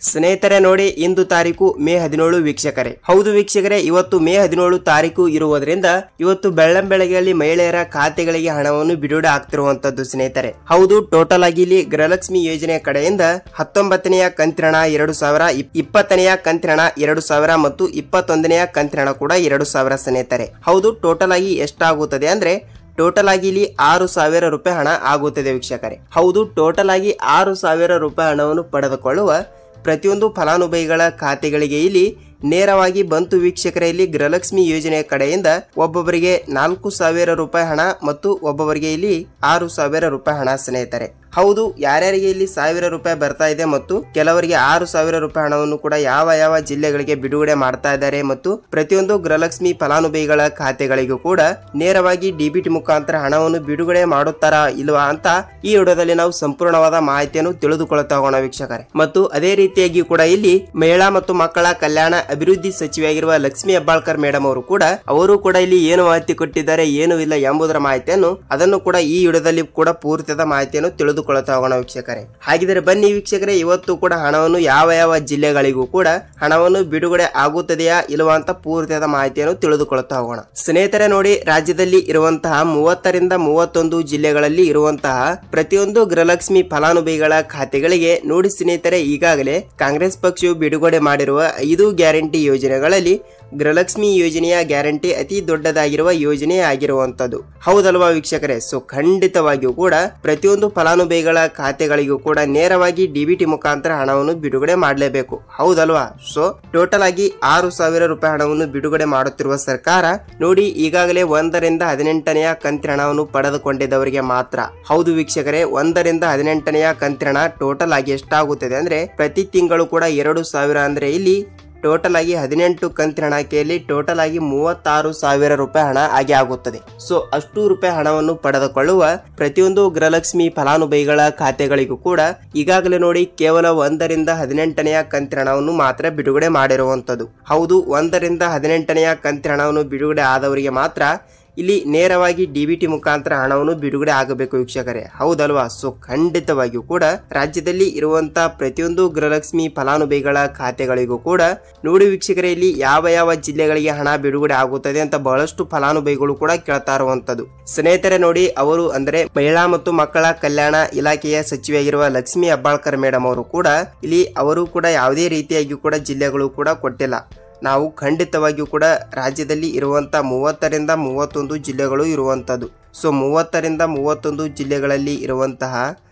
ಸ್ನೇಹಿತರೆ ನೋಡಿ, ಇಂದು ತಾರೀಕು ಮೇ 17 ವೀಕ್ಷಕರೇ. ಹೌದು ವೀಕ್ಷಕರೇ, ಇವತ್ತು ಮೇ 17 ತಾರೀಕು ಇರುವುದರಿಂದ ಇವತ್ತು ಬೆಳ್ಳಂಬೆಳಗ್ಗೆಯಲ್ಲಿ ಮಹಿಳೆಯರ ಖಾತೆಗಳಿಗೆ ಹಣವನ್ನು ಬಿಡುಗಡೆ ಆಗ್ತಿರುವಂತದ್ದು ಸ್ನೇಹಿತರೆ. ಹೌದು, ಟೋಟಲ್ ಆಗಿ ಇಲ್ಲಿ ಗೃಹಲಕ್ಷ್ಮಿ ಯೋಜನೆ ಕಡೆಯಿಂದ 19ನೆಯ ಕಂತಿನ 2000, 20ನೆಯ ಕಂತಿನ 2000 ಮತ್ತು 21ನೆಯ ಕಂತಿನ ಕೂಡ 2000 ಸ್ನೇಹಿತರೆ. ಹೌದು, ಟೋಟಲ್ ಆಗಿ ಎಷ್ಟಾಗುತ್ತದೆ ಅಂದ್ರೆ ಟೋಟಲ್ ಆಗಿ ಇಲ್ಲಿ 6000 ರೂಪಾಯಿ ಹಣ ಆಗುತ್ತದೆ ವೀಕ್ಷಕರೇ. ಹೌದು, ಟೋಟಲ್ ಆಗಿ 6000 ರೂಪಾಯಿ ಹಣವನ್ನು ಪಡೆದುಕೊಳ್ಳುವ ಪ್ರತಿಯೊಂದು ಫಲಾನುಭವಿಗಳ ಖಾತೆಗಳಿಗೆ ಇಲ್ಲಿ ನೇರವಾಗಿ ಬಂತು ವೀಕ್ಷಕರೇ. ಇಲ್ಲಿ ಗೃಹಲಕ್ಷ್ಮಿ ಯೋಜನೆಯ ಕಡೆಯಿಂದ ಒಬ್ಬೊಬ್ಬರಿಗೆ 4000 ರೂಪಾಯಿ ಹಣ ಮತ್ತು ಒಬ್ಬೊಬ್ಬರಿಗೆ ಇಲ್ಲಿ 6000 ರೂಪಾಯಿ ಹಣ ಸ್ನೇಹಿತರೆ. ಹೌದು, ಯಾರ್ಯಾರಿಗೆ ಇಲ್ಲಿ 1000 ರೂಪಾಯಿ ಬರ್ತಾ ಇದೆ ಮತ್ತು ಕೆಲವರಿಗೆ 6000 ರೂಪಾಯಿ ಹಣವನ್ನು ಕೂಡ ಯಾವ ಯಾವ ಜಿಲ್ಲೆಗಳಿಗೆ ಬಿಡುಗಡೆ ಮಾಡ್ತಾ ಇದ್ದಾರೆ ಮತ್ತು ಪ್ರತಿಯೊಂದು ಗೃಹಲಕ್ಷ್ಮಿ ಫಲಾನುಭವಿಗಳ ಖಾತೆಗಳಿಗೂ ಕೂಡ ನೇರವಾಗಿ ಡಿಬಿಟಿ ಮುಖಾಂತರ ಹಣವನ್ನು ಬಿಡುಗಡೆ ಮಾಡುತ್ತಾರಾ ಇಲ್ವಾ ಅಂತ ಈ ವಿಡಿಯೋದಲ್ಲಿ ನಾವು ಸಂಪೂರ್ಣವಾದ ಮಾಹಿತಿಯನ್ನು ತಿಳಿದುಕೊಳ್ಳುತ್ತಾ ಹೋಗೋಣ ವೀಕ್ಷಕರೇ. ಮತ್ತು ಅದೇ ರೀತಿಯಾಗಿ ಕೂಡ ಇಲ್ಲಿ ಮಹಿಳಾ ಮತ್ತು ಮಕ್ಕಳ ಕಲ್ಯಾಣ ಅಭಿವೃದ್ಧಿ ಸಚಿವೆಯಾಗಿರುವ ಲಕ್ಷ್ಮಿ ಹೆಬ್ಬಾಳ್ಕರ್ ಮೇಡಮ್ ಅವರು ಕೂಡ ಇಲ್ಲಿ ಏನು ಮಾಹಿತಿ ಕೊಟ್ಟಿದ್ದಾರೆ, ಏನು ಇಲ್ಲ ಎಂಬುದರ ಮಾಹಿತಿಯನ್ನು ಅದನ್ನು ಕೂಡ ಈ ವಿಡಿಯೋದಲ್ಲಿ ಕೂಡ ಪೂರ್ತಿಯಾದ ಮಾಹಿತಿಯನ್ನು ತಿಳಿದುಕೊಳ್ಳುತ್ತಾ ಹೋಗೋಣ ವೀಕ್ಷಕರೇ. ಹಾಗಿದ್ರೆ ಬನ್ನಿ ವೀಕ್ಷಕರೇ, ಇವತ್ತು ಕೂಡ ಹಣವನ್ನು ಯಾವ ಯಾವ ಜಿಲ್ಲೆಗಳಿಗೂ ಕೂಡ ಹಣವನ್ನು ಬಿಡುಗಡೆ ಆಗುತ್ತದೆಯಾ ಇಲ್ವಾ ಅಂತ ಪೂರ್ತಿಯಾದ ಮಾಹಿತಿಯನ್ನು ತಿಳಿದುಕೊಳ್ಳುತ್ತಾ ಹೋಗೋಣ ಸ್ನೇಹಿತರೆ. ನೋಡಿ, ರಾಜ್ಯದಲ್ಲಿ ಇರುವಂತಹ 30ರಿಂದ 31 ಜಿಲ್ಲೆಗಳಲ್ಲಿ ಇರುವಂತಹ ಪ್ರತಿಯೊಂದು ಗೃಹಲಕ್ಷ್ಮಿ ಫಲಾನುಭವಿಗಳ ಖಾತೆಗಳಿಗೆ ನೋಡಿ ಸ್ನೇಹಿತರೆ, ಈಗಾಗಲೇ ಕಾಂಗ್ರೆಸ್ ಪಕ್ಷವು ಬಿಡುಗಡೆ ಮಾಡಿರುವ 5 ಗ್ಯಾರಂಟಿ ಯೋಜನೆಗಳಲ್ಲಿ ಗೃಹಲಕ್ಷ್ಮಿ ಯೋಜನೆಯ ಗ್ಯಾರಂಟಿ ಅತಿ ದೊಡ್ಡದಾಗಿರುವ ಯೋಜನೆ ಆಗಿರುವಂತದ್ದು. ಹೌದಲ್ವಾ ವೀಕ್ಷಕರೇ? ಸೊ ಖಂಡಿತವಾಗಿಯೂ ಕೂಡ ಪ್ರತಿಯೊಂದು ಫಲಾನುಭವಿಗಳ ಖಾತೆಗಳಿಗೂ ಕೂಡ ನೇರವಾಗಿ ಡಿಬಿಟಿ ಮುಖಾಂತರ ಹಣವನ್ನು ಬಿಡುಗಡೆ ಮಾಡಲೇಬೇಕು. ಹೌದಲ್ವಾ? ಸೊ ಟೋಟಲ್ ಆಗಿ 6000 ರೂಪಾಯಿ ಹಣವನ್ನು ಬಿಡುಗಡೆ ಮಾಡುತ್ತಿರುವ ಸರ್ಕಾರ ನೋಡಿ, ಈಗಾಗಲೇ 1ರಿಂದ 18ನೆಯ ಕಂತಿನ ಹಣವನ್ನು ಪಡೆದುಕೊಂಡಿದ್ದವರಿಗೆ ಮಾತ್ರ. ಹೌದು ವೀಕ್ಷಕರೇ, 1ರಿಂದ 18ನೆಯ ಕಂತಿನ ಟೋಟಲ್ ಆಗಿ ಎಷ್ಟಾಗುತ್ತದೆ ಅಂದ್ರೆ ಪ್ರತಿ ತಿಂಗಳು ಕೂಡ 2000 ಅಂದ್ರೆ ಇಲ್ಲಿ ಟೋಟಲ್ ಆಗಿ 18 ಕಂತಿನ ಹಣಕೆಯಲ್ಲಿ ಟೋಟಲ್ ಆಗಿ 36,000 ರೂಪಾಯಿ ಹಣ ಆಗಿ ಆಗುತ್ತದೆ. ಸೊ ಅಷ್ಟು ರೂಪಾಯಿ ಹಣವನ್ನು ಪಡೆದುಕೊಳ್ಳುವ ಪ್ರತಿಯೊಂದು ಗೃಹಲಕ್ಷ್ಮಿ ಫಲಾನುಭವಿಗಳ ಖಾತೆಗಳಿಗೂ ಕೂಡ ಈಗಾಗಲೇ ನೋಡಿ ಕೇವಲ 1ರಿಂದ 18ನೆಯ ಕಂತಿನ ಹಣವನ್ನು ಮಾತ್ರ ಬಿಡುಗಡೆ ಮಾಡಿರುವಂತದ್ದು. ಹೌದು, 1ರಿಂದ 18ನೆಯ ಕಂತಿನ ಹಣವನ್ನು ಬಿಡುಗಡೆ ಆದವರಿಗೆ ಮಾತ್ರ ಇಲ್ಲಿ ನೇರವಾಗಿ ಡಿಬಿಟಿ ಮುಖಾಂತರ ಹಣವನ್ನು ಬಿಡುಗಡೆ ಆಗಬೇಕು ವೀಕ್ಷಕರೇ. ಹೌದಲ್ವಾ? ಸೊ ಖಂಡಿತವಾಗಿಯೂ ಕೂಡ ರಾಜ್ಯದಲ್ಲಿ ಇರುವಂತಹ ಪ್ರತಿಯೊಂದು ಗೃಹಲಕ್ಷ್ಮಿ ಫಲಾನುಭವಿಗಳ ಖಾತೆಗಳಿಗೂ ಕೂಡ ನೋಡಿ ವೀಕ್ಷಕರೇ, ಇಲ್ಲಿ ಯಾವ ಯಾವ ಜಿಲ್ಲೆಗಳಿಗೆ ಹಣ ಬಿಡುಗಡೆ ಆಗುತ್ತದೆ ಅಂತ ಬಹಳಷ್ಟು ಫಲಾನುಭವಿಗಳು ಕೂಡ ಕೇಳ್ತಾ ಇರುವಂತದ್ದು ಸ್ನೇಹಿತರೆ. ನೋಡಿ, ಅವರು ಅಂದ್ರೆ ಮಹಿಳಾ ಮತ್ತು ಮಕ್ಕಳ ಕಲ್ಯಾಣ ಇಲಾಖೆಯ ಸಚಿವೆಯಾಗಿರುವ ಲಕ್ಷ್ಮಿ ಹೆಬ್ಬಾಳ್ಕರ್ ಮೇಡಮ್ ಅವರು ಕೂಡ ಇಲ್ಲಿ ಅವರು ಕೂಡ ಯಾವುದೇ ರೀತಿಯಾಗಿ ಕೂಡ ಜಿಲ್ಲೆಗಳು ಕೂಡ ಕೊಟ್ಟಿಲ್ಲ. ನಾವು ಖಂಡಿತವಾಗಿಯೂ ಕೂಡ ರಾಜ್ಯದಲ್ಲಿ ಇರುವಂತಹ 30ರಿಂದ 31 ಜಿಲ್ಲೆಗಳು ಇರುವಂತದ್ದು. ಸೊ 30ರಿಂದ 31 ಜಿಲ್ಲೆಗಳಲ್ಲಿ ಇರುವಂತಹ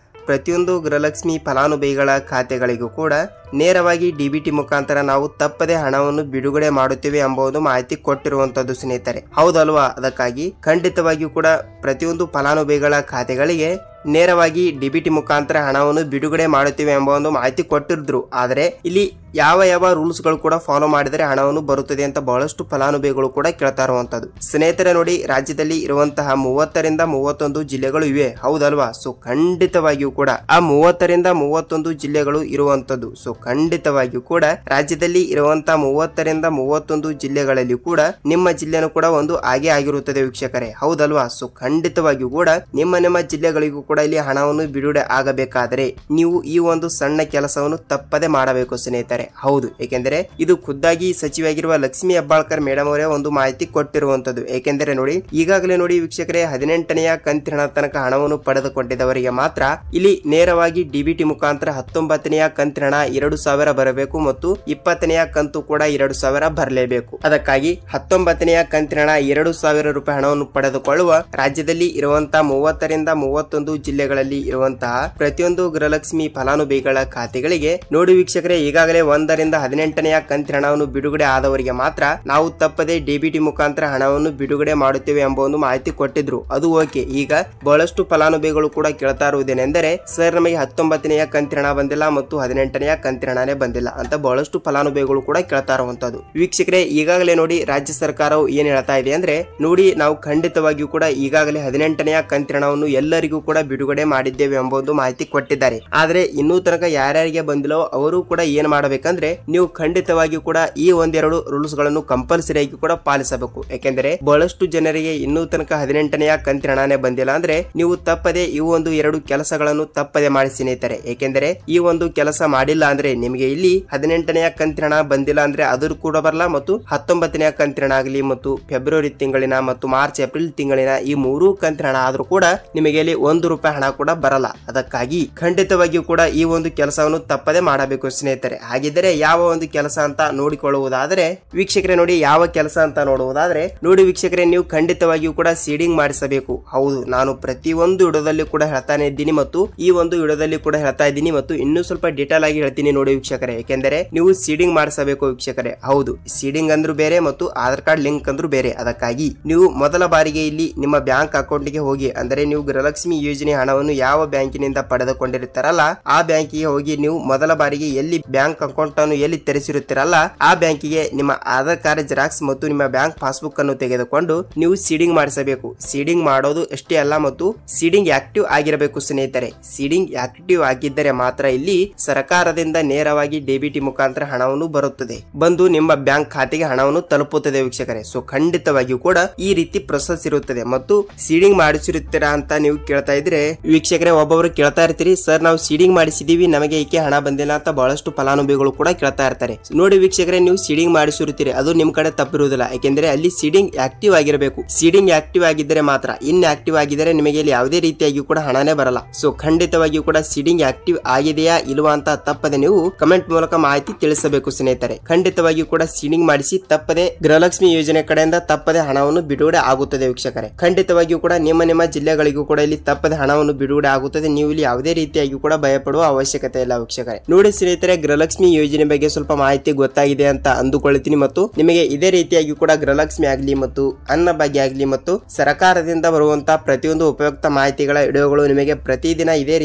ಪ್ರತಿಯೊಂದು ಗೃಹಲಕ್ಷ್ಮಿ ಫಲಾನುಭವಿಗಳ ಖಾತೆಗಳಿಗೂ ಕೂಡ ನೇರವಾಗಿ ಡಿಬಿಟಿ ಮುಖಾಂತರ ನಾವು ತಪ್ಪದೆ ಹಣವನ್ನು ಬಿಡುಗಡೆ ಮಾಡುತ್ತೇವೆ ಎಂಬುದು ಮಾಹಿತಿ ಕೊಟ್ಟಿರುವಂತದ್ದು ಸ್ನೇಹಿತರೆ. ಹೌದಲ್ವಾ? ಅದಕ್ಕಾಗಿ ಖಂಡಿತವಾಗಿಯೂ ಕೂಡ ಪ್ರತಿಯೊಂದು ಫಲಾನುಭವಿಗಳ ಖಾತೆಗಳಿಗೆ ನೇರವಾಗಿ ಡಿಬಿಟಿ ಮುಖಾಂತರ ಹಣವನ್ನು ಬಿಡುಗಡೆ ಮಾಡುತ್ತೇವೆ ಎಂಬ ಒಂದು ಮಾಹಿತಿ ಕೊಟ್ಟಿದ್ರು. ಆದರೆ ಇಲ್ಲಿ ಯಾವ ಯಾವ ರೂಲ್ಸ್ ಗಳು ಕೂಡ ಫಾಲೋ ಮಾಡಿದರೆ ಹಣವನ್ನು ಬರುತ್ತದೆ ಅಂತ ಬಹಳಷ್ಟು ಫಲಾನುಭವಿಗಳು ಕೂಡ ಕೇಳ್ತಾ ಇರುವಂತದ್ದು ಸ್ನೇಹಿತರೆ. ನೋಡಿ, ರಾಜ್ಯದಲ್ಲಿ ಇರುವಂತಹ 30ರಿಂದ 31 ಜಿಲ್ಲೆಗಳು ಇವೆ. ಹೌದಲ್ವಾ? ಸೊ ಖಂಡಿತವಾಗಿಯೂ ಕೂಡ ಆ 30ರಿಂದ 31 ಜಿಲ್ಲೆಗಳು ಇರುವಂತದ್ದು. ಸೊ ಖಂಡಿತವಾಗಿಯೂ ಕೂಡ ರಾಜ್ಯದಲ್ಲಿ ಇರುವಂತಹ 30ರಿಂದ 31 ಜಿಲ್ಲೆಗಳಲ್ಲಿ ಕೂಡ ನಿಮ್ಮ ಜಿಲ್ಲೆನೂ ಕೂಡ ಒಂದು ಹಾಗೆ ಆಗಿರುತ್ತದೆ ವೀಕ್ಷಕರೇ. ಹೌದಲ್ವಾ? ಸೊ ಖಂಡಿತವಾಗಿಯೂ ಕೂಡ ನಿಮ್ಮ ಜಿಲ್ಲೆಗಳಿಗೂ ಕೂಡ ಇಲ್ಲಿ ಹಣವನ್ನು ಬಿಡುಗಡೆ ಆಗಬೇಕಾದರೆ ನೀವು ಈ ಒಂದು ಸಣ್ಣ ಕೆಲಸವನ್ನು ತಪ್ಪದೆ ಮಾಡಬೇಕು ಸ್ನೇಹಿತರೆ. ಹೌದು, ಏಕೆಂದರೆ ಇದು ಖುದ್ದಾಗಿ ಸಚಿವೆಯಾಗಿರುವ ಲಕ್ಷ್ಮಿ ಹೆಬ್ಬಾಳ್ಕರ್ ಮೇಡಮ್ ಅವರೇ ಒಂದು ಮಾಹಿತಿ ಕೊಟ್ಟಿರುವಂತದ್ದು. ಏಕೆಂದರೆ ನೋಡಿ, ಈಗಾಗಲೇ ನೋಡಿ ವೀಕ್ಷಕರೇ, 18ನೆಯ ಕಂತಿನ ತನಕ ಹಣವನ್ನು ಪಡೆದುಕೊಂಡಿದ್ದವರಿಗೆ ಮಾತ್ರ ಇಲ್ಲಿ ನೇರವಾಗಿ ಡಿಬಿಟಿ ಮುಖಾಂತರ 19ನೆಯ ಕಂತಿನ 2000 ಬರಬೇಕು ಮತ್ತು 20ನೆಯ ಕಂತು ಕೂಡ 2000 ಬರಲೇಬೇಕು. ಅದಕ್ಕಾಗಿ 19ನೆಯ ಕಂತಿನ 2000 ರೂಪಾಯಿ ಹಣವನ್ನು ಪಡೆದುಕೊಳ್ಳುವ ರಾಜ್ಯದಲ್ಲಿ ಇರುವಂತಹ 30ರಿಂದ 31 ಜಿಲ್ಲೆಗಳಲ್ಲಿ ಇರುವಂತಹ ಪ್ರತಿಯೊಂದು ಗೃಹಲಕ್ಷ್ಮಿ ಫಲಾನುಭವಿಗಳ ಖಾತೆಗಳಿಗೆ ನೋಡಿ ವೀಕ್ಷಕರೇ, ಈಗಾಗಲೇ 1ರಿಂದ 18ನೆಯ ಕಂತಿನ ಹಣವನ್ನು ಬಿಡುಗಡೆ ಆದವರಿಗೆ ಮಾತ್ರ ನಾವು ತಪ್ಪದೆ ಡಿಬಿಟಿ ಮುಖಾಂತರ ಹಣವನ್ನು ಬಿಡುಗಡೆ ಮಾಡುತ್ತೇವೆ ಎಂಬ ಒಂದು ಮಾಹಿತಿ ಕೊಟ್ಟಿದ್ರು. ಅದು ಓಕೆ. ಈಗ ಬಹಳಷ್ಟು ಫಲಾನುಭವಿಗಳು ಕೂಡ ಕೇಳ್ತಾ ಇರುವುದೇನೆಂದರೆ, ಸರ್ ನಮಗೆ 19ನೆಯ ಕಂತಿನ ಹಣ ಬಂದಿಲ್ಲ ಮತ್ತು 18ನೆಯ ಕಂತಿನ ಹಣನೇ ಬಂದಿಲ್ಲ ಅಂತ ಬಹಳಷ್ಟು ಫಲಾನುಭವಿಗಳು ಕೂಡ ಕೇಳ್ತಾ ಇರುವಂತದ್ದು ವೀಕ್ಷಕರೇ. ಈಗಾಗಲೇ ನೋಡಿ ರಾಜ್ಯ ಸರ್ಕಾರವು ಏನ್ ಹೇಳ್ತಾ ಇದೆ ಅಂದ್ರೆ, ನೋಡಿ ನಾವು ಖಂಡಿತವಾಗಿಯೂ ಕೂಡ ಈಗಾಗಲೇ 18ನೆಯ ಕಂತಿನ ಹಣವನ್ನು ಎಲ್ಲರಿಗೂ ಕೂಡ ಬಿಡುಗಡೆ ಮಾಡಿದ್ದೇವೆ ಎಂಬ ಒಂದು ಮಾಹಿತಿ ಕೊಟ್ಟಿದ್ದಾರೆ. ಆದ್ರೆ ಇನ್ನೂ ತನಕ ಯಾರ್ಯಾರಿಗೆ ಬಂದಿಲ್ಲೋ ಅವರು ಕೂಡ ಏನ್ ಮಾಡಬೇಕಂದ್ರೆ ನೀವು ಖಂಡಿತವಾಗಿಯೂ ಕೂಡ ಈ ಒಂದೆರಡು ರೂಲ್ಸ್ ಗಳನ್ನು ಕಂಪಲ್ಸರಿ ಆಗಿ ಕೂಡ ಪಾಲಿಸಬೇಕು. ಯಾಕೆಂದ್ರೆ ಬಹಳಷ್ಟು ಜನರಿಗೆ ಇನ್ನೂ ತನಕ 18ನೇ ಕಂತಿನ ಹಣನೇ ಬಂದಿಲ್ಲ ಅಂದ್ರೆ ನೀವು ತಪ್ಪದೆ ಈ ಒಂದು 2 ಕೆಲಸಗಳನ್ನು ತಪ್ಪದೆ ಮಾಡಿ ಸ್ನೇಹಿತರೆ. ಏಕೆಂದರೆ ಈ ಒಂದು ಕೆಲಸ ಮಾಡಿಲ್ಲ ಅಂದ್ರೆ ನಿಮಗೆ ಇಲ್ಲಿ 18ನೇ ಕಂತಿನ ಹಣ ಬಂದಿಲ್ಲ ಅಂದ್ರೆ ಅದು ಕೂಡ ಬರಲ್ಲ, ಮತ್ತು 19ನೇ ಕಂತಿನ ಹಣ ಆಗಲಿ ಮತ್ತು ಫೆಬ್ರವರಿ ತಿಂಗಳಿನ ಮತ್ತು ಮಾರ್ಚ್ ಏಪ್ರಿಲ್ ತಿಂಗಳಿನ ಈ 3 ಕಂತಿನ ಹಣ ಆದ್ರೂ ಕೂಡ ನಿಮಗೆ ಇಲ್ಲಿ ₹1 ಹಣ ಕೂಡ ಬರಲ್ಲ. ಅದಕ್ಕಾಗಿ ಖಂಡಿತವಾಗಿಯೂ ಕೂಡ ಈ ಒಂದು ಕೆಲಸವನ್ನು ತಪ್ಪದೆ ಮಾಡಬೇಕು ಸ್ನೇಹಿತರೆ. ಹಾಗಿದ್ದರೆ ಯಾವ ಒಂದು ಕೆಲಸ ಅಂತ ನೋಡಿಕೊಳ್ಳುವುದಾದ್ರೆ ವೀಕ್ಷಕರೇ ನೋಡಿ, ಯಾವ ಕೆಲಸ ಅಂತ ನೋಡುವುದಾದ್ರೆ ನೋಡಿ ವೀಕ್ಷಕರೇ, ನೀವು ಖಂಡಿತವಾಗಿಯೂ ಕೂಡ ಸೀಡಿಂಗ್ ಮಾಡಿಸಬೇಕು. ಹೌದು, ನಾನು ಪ್ರತಿಯೊಂದು ವಿಡಿಯೋದಲ್ಲಿ ಕೂಡ ಹೇಳ್ತಾನೆ ಇದ್ದೀನಿ ಮತ್ತು ಈ ಒಂದು ವಿಡಿಯೋದಲ್ಲಿ ಕೂಡ ಹೇಳ್ತಾ ಇದ್ದೀನಿ ಮತ್ತು ಇನ್ನೂ ಸ್ವಲ್ಪ ಡೀಟೇಲ್ ಆಗಿ ಹೇಳ್ತೀನಿ ನೋಡಿ ವೀಕ್ಷಕರೇ. ಯಾಕೆಂದರೆ ನೀವು ಸೀಡಿಂಗ್ ಮಾಡಿಸಬೇಕು ವೀಕ್ಷಕರೇ. ಹೌದು, ಸೀಡಿಂಗ್ ಅಂದ್ರೂ ಬೇರೆ ಮತ್ತು ಆಧಾರ್ ಕಾರ್ಡ್ ಲಿಂಕ್ ಅಂದ್ರೂ ಬೇರೆ. ಅದಕ್ಕಾಗಿ ನೀವು ಮೊದಲ ಬಾರಿಗೆ ಇಲ್ಲಿ ನಿಮ್ಮ ಬ್ಯಾಂಕ್ ಅಕೌಂಟ್ಗೆ ಹೋಗಿ, ಅಂದರೆ ನೀವು ಗೃಹಲಕ್ಷ್ಮಿ ಯೋಜನೆ ಹಣವನ್ನು ಯಾವ ಬ್ಯಾಂಕಿನಿಂದ ಪಡೆದುಕೊಂಡಿರುತ್ತಾರಲ್ಲ ಆ ಬ್ಯಾಂಕಿಗೆ ಹೋಗಿ ನೀವು ಮೊದಲ ಬಾರಿಗೆ ಎಲ್ಲಿ ಬ್ಯಾಂಕ್ ಅಕೌಂಟ್ ಅನ್ನು ಎಲ್ಲಿ ತೆರೆಸಿರುತ್ತೀರಲ್ಲ ಆ ಬ್ಯಾಂಕಿಗೆ ನಿಮ್ಮ ಆಧಾರ್ ಕಾರ್ಡ್ ಜೆರಾಕ್ಸ್ ಮತ್ತು ನಿಮ್ಮ ಬ್ಯಾಂಕ್ ಪಾಸ್ಬುಕ್ ಅನ್ನು ತೆಗೆದುಕೊಂಡು ನೀವು ಸೀಡಿಂಗ್ ಮಾಡಿಸಬೇಕು. ಸೀಡಿಂಗ್ ಮಾಡೋದು ಅಷ್ಟೇ ಅಲ್ಲ, ಮತ್ತು ಸೀಡಿಂಗ್ ಆಕ್ಟಿವ್ ಆಗಿರಬೇಕು ಸ್ನೇಹಿತರೆ. ಸೀಡಿಂಗ್ ಆಕ್ಟಿವ್ ಆಗಿದ್ದರೆ ಮಾತ್ರ ಇಲ್ಲಿ ಸರ್ಕಾರದಿಂದ ನೇರವಾಗಿ ಡೆಬಿಟಿ ಮುಖಾಂತರ ಹಣವನ್ನು ಬರುತ್ತದೆ, ಬಂದು ನಿಮ್ಮ ಬ್ಯಾಂಕ್ ಖಾತೆಗೆ ಹಣವನ್ನು ತಲುಪುತ್ತದೆ ವೀಕ್ಷಕರೇ. ಸೊ ಖಂಡಿತವಾಗಿಯೂ ಕೂಡ ಈ ರೀತಿ ಪ್ರೊಸೆಸ್ ಇರುತ್ತದೆ. ಮತ್ತು ಸೀಡಿಂಗ್ ಮಾಡಿಸಿರುತ್ತೀರಾ ಅಂತ ನೀವು ಕೇಳ್ತಾ ಇದ್ರೆ ವೀಕ್ಷಕರೇ, ಒಬ್ಬೊಬ್ರು ಕೇಳ್ತಾ ಇರ್ತೀರಿ, ಸರ್ ನಾವು ಸೀಡಿಂಗ್ ಮಾಡಿಸಿದೀವಿ ನಮಗೆ ಏಕೆ ಹಣ ಬಂದಿಲ್ಲ ಅಂತ ಬಹಳಷ್ಟು ಫಲಾನುಭವಿಗಳು ಕೂಡ ಕೇಳ್ತಾ ಇರ್ತಾರೆ. ನೋಡಿ ವೀಕ್ಷಕರೇ, ನೀವು ಸೀಡಿಂಗ್ ಮಾಡಿಸಿರುತ್ತೀರಿ ಅದು ನಿಮ್ ಕಡೆ ತಪ್ಪಿರುವುದಿಲ್ಲ. ಯಾಕೆಂದ್ರೆ ಅಲ್ಲಿ ಸೀಡಿಂಗ್ ಆಕ್ಟಿವ್ ಆಗಿರಬೇಕು. ಸೀಡಿಂಗ್ ಆಕ್ಟಿವ್ ಆಗಿದ್ದರೆ ಮಾತ್ರ, ಇನ್ ಆಕ್ಟಿವ್ ಆಗಿದ್ದರೆ ನಿಮಗೆ ಇಲ್ಲಿ ಯಾವುದೇ ರೀತಿಯಾಗಿ ಕೂಡ ಹಣನೇ ಬರಲ್ಲ. ಸೊ ಖಂಡಿತವಾಗಿಯೂ ಕೂಡ ಸೀಡಿಂಗ್ ಆಕ್ಟಿವ್ ಆಗಿದೆಯಾ ಇಲ್ವಾ ಅಂತ ತಪ್ಪದೆ ನೀವು ಕಮೆಂಟ್ ಮೂಲಕ ಮಾಹಿತಿ ತಿಳಿಸಬೇಕು ಸ್ನೇಹಿತರೆ. ಖಂಡಿತವಾಗಿಯೂ ಕೂಡ ಸೀಡಿಂಗ್ ಮಾಡಿಸಿ ತಪ್ಪದೆ ಗೃಹಲಕ್ಷ್ಮಿ ಯೋಜನೆ ಕಡೆಯಿಂದ ತಪ್ಪದೆ ಹಣವನ್ನು ಬಿಡುಗಡೆ ಆಗುತ್ತದೆ ವೀಕ್ಷಕರೇ. ಖಂಡಿತವಾಗಿಯೂ ಕೂಡ ನಿಮ್ಮ ಜಿಲ್ಲೆಗಳಿಗೂ ಕೂಡ ಇಲ್ಲಿ ತಪ್ಪದೆ ಹಣವನ್ನು ಬಿಡುಗಡೆ ಆಗುತ್ತದೆ. ನೀವು ಇಲ್ಲಿ ಯಾವುದೇ ರೀತಿಯಾಗಿ ಕೂಡ ಭಯಪಡುವ ಅವಶ್ಯಕತೆ ಇಲ್ಲ ವೀಕ್ಷಕರೇ. ನೋಡಿ ಸ್ನೇಹಿತರೆ, ಗೃಹಲಕ್ಷ್ಮಿ ಯೋಜನೆ ಬಗ್ಗೆ ಸ್ವಲ್ಪ ಮಾಹಿತಿ ಗೊತ್ತಾಗಿದೆ ಅಂತ ಅಂದುಕೊಳ್ಳುತ್ತೀನಿ. ಮತ್ತು ನಿಮಗೆ ಇದೇ ರೀತಿಯಾಗಿ ಕೂಡ ಗೃಹಲಕ್ಷ್ಮಿ ಆಗಲಿ ಮತ್ತು ಅನ್ನಭಾಗ್ಯ ಆಗಲಿ ಮತ್ತು ಸರ್ಕಾರದಿಂದ ಬರುವಂತಹ ಪ್ರತಿಯೊಂದು ಉಪಯುಕ್ತ ಮಾಹಿತಿಗಳ ವಿಡಿಯೋಗಳು ನಿಮಗೆ ಪ್ರತಿದಿನ ಇದೇ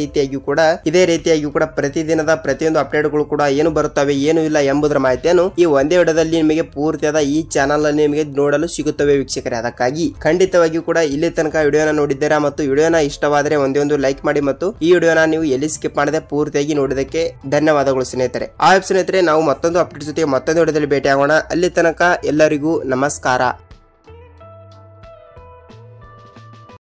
ರೀತಿಯಾಗಿ ಕೂಡ ಪ್ರತಿದಿನದ ಪ್ರತಿಯೊಂದು ಅಪ್ಡೇಟ್ಗಳು ಕೂಡ ಏನು ಬರುತ್ತವೆ ಏನು ಇಲ್ಲ ಎಂಬುದರ ಮಾಹಿತಿಯನ್ನು ಈ ಒಂದೇ ವಿಡಿಯೋದಲ್ಲಿ ನಿಮಗೆ ಪೂರ್ತಿಯಾದ ಈ ಚಾನಲ್ ಅಲ್ಲಿ ನಿಮಗೆ ನೋಡಲು ಸಿಗುತ್ತವೆ ವೀಕ್ಷಕರೇ. ಅದಕ್ಕಾಗಿ ಖಂಡಿತವಾಗಿಯೂ ಕೂಡ ಇಲ್ಲಿ ತನಕ ವಿಡಿಯೋನ ನೋಡಿದ್ದೀರಾ ಮತ್ತು ವಿಡಿಯೋನ ಇಷ್ಟವಾದರೆ ಒಂದೇ ಒಂದು ಲೈಕ್ ಮಾಡಿ ಮತ್ತು ಈ ವಿಡಿಯೋನ ನೀವು ಎಲ್ಲಿ ಸ್ಕಿಪ್ ಮಾಡದೆ ಪೂರ್ತಿಯಾಗಿ ನೋಡಿದಕ್ಕೆ ಧನ್ಯವಾದಗಳು ಸ್ನೇಹಿತರೆ. ಸ್ನೇಹಿತರೆ, ನಾವು ಮತ್ತೊಂದು ಅಪ್ಡೇಟ್ ಜೊತೆ ಮತ್ತೊಂದು ವಿಡಿಯೋದಲ್ಲಿ ಭೇಟಿ ಆಗೋಣ. ಅಲ್ಲಿ ತನಕ ಎಲ್ಲರಿಗೂ ನಮಸ್ಕಾರ.